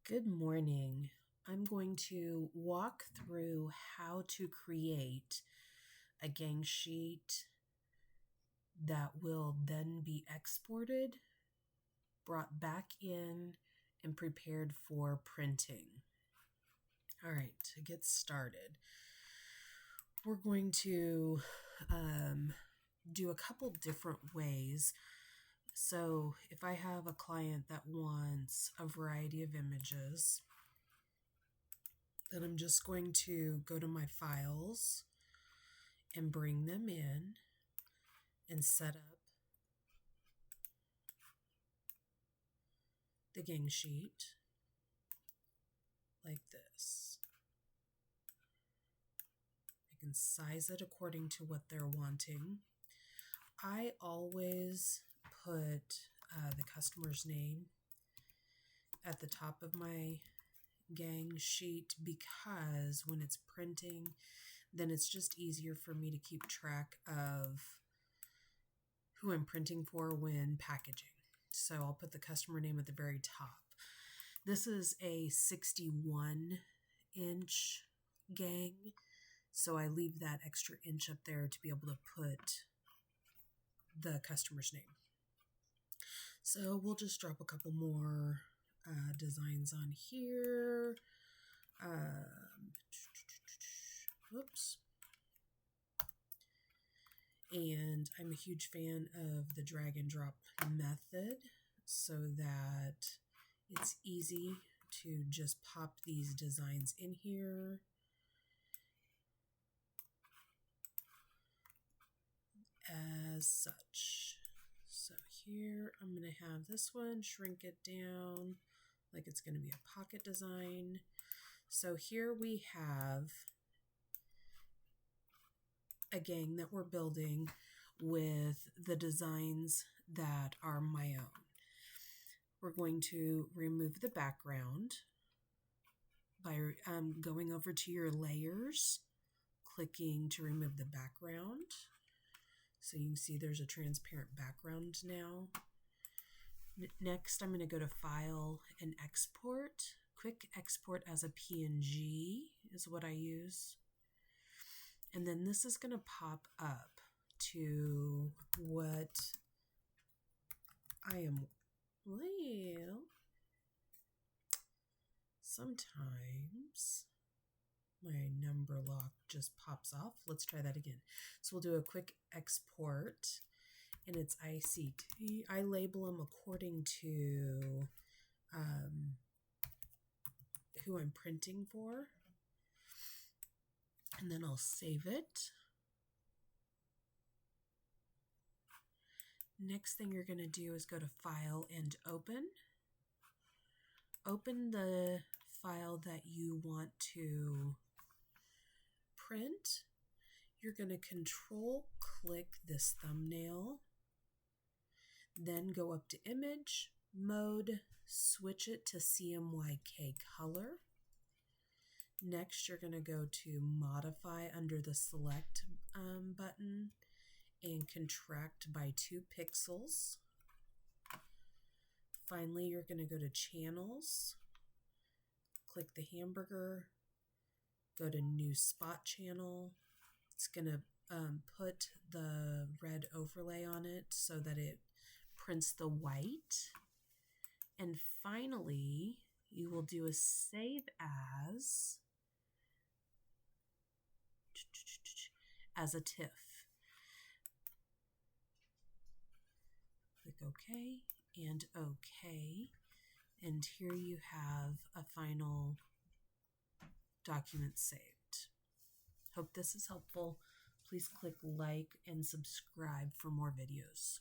Good morning. I'm going to walk through how to create a gang sheet that will then be exported, brought back in, and prepared for printing. All right, to get started, we're going to do a couple different ways. So if I have a client that wants a variety of images, then I'm just going to go to my files and bring them in and set up the gang sheet like this. I can size it according to what they're wanting. I always put the customer's name at the top of my gang sheet because when it's printing, then it's just easier for me to keep track of who I'm printing for when packaging. So I'll put the customer name at the very top. This is a 61-inch gang, so I leave that extra inch up there to be able to put the customer's name. So we'll just drop a couple more designs on here. Whoops. And I'm a huge fan of the drag and drop method so that it's easy to just pop these designs in here. As such. So here I'm going to have this one, shrink it down like it's going to be a pocket design. So here we have a gang that we're building with the designs that are my own. We're going to remove the background by going over to your layers, clicking to remove the background. So you can see there's a transparent background now. Next, I'm going to go to File and Export. Quick Export as a PNG is what I use. And then this is going to pop up to what I am, well, sometimes my number lock just pops off. Let's try that again. So we'll do a quick export, and it's ICT. I label them according to who I'm printing for. And then I'll save it. Next thing you're going to do is go to File and Open. Open the file that you want to print. You're going to control click this thumbnail, then go up to Image, Mode, switch it to CMYK color. Next, you're going to go to Modify under the Select button and contract by 2 pixels. Finally, you're going to go to Channels, click the hamburger, go to New Spot Channel. It's going to put the red overlay on it so that it prints the white. And finally, you will do a Save As a TIFF. Click OK and OK. And here you have a final document saved. Hope this is helpful. Please click like and subscribe for more videos.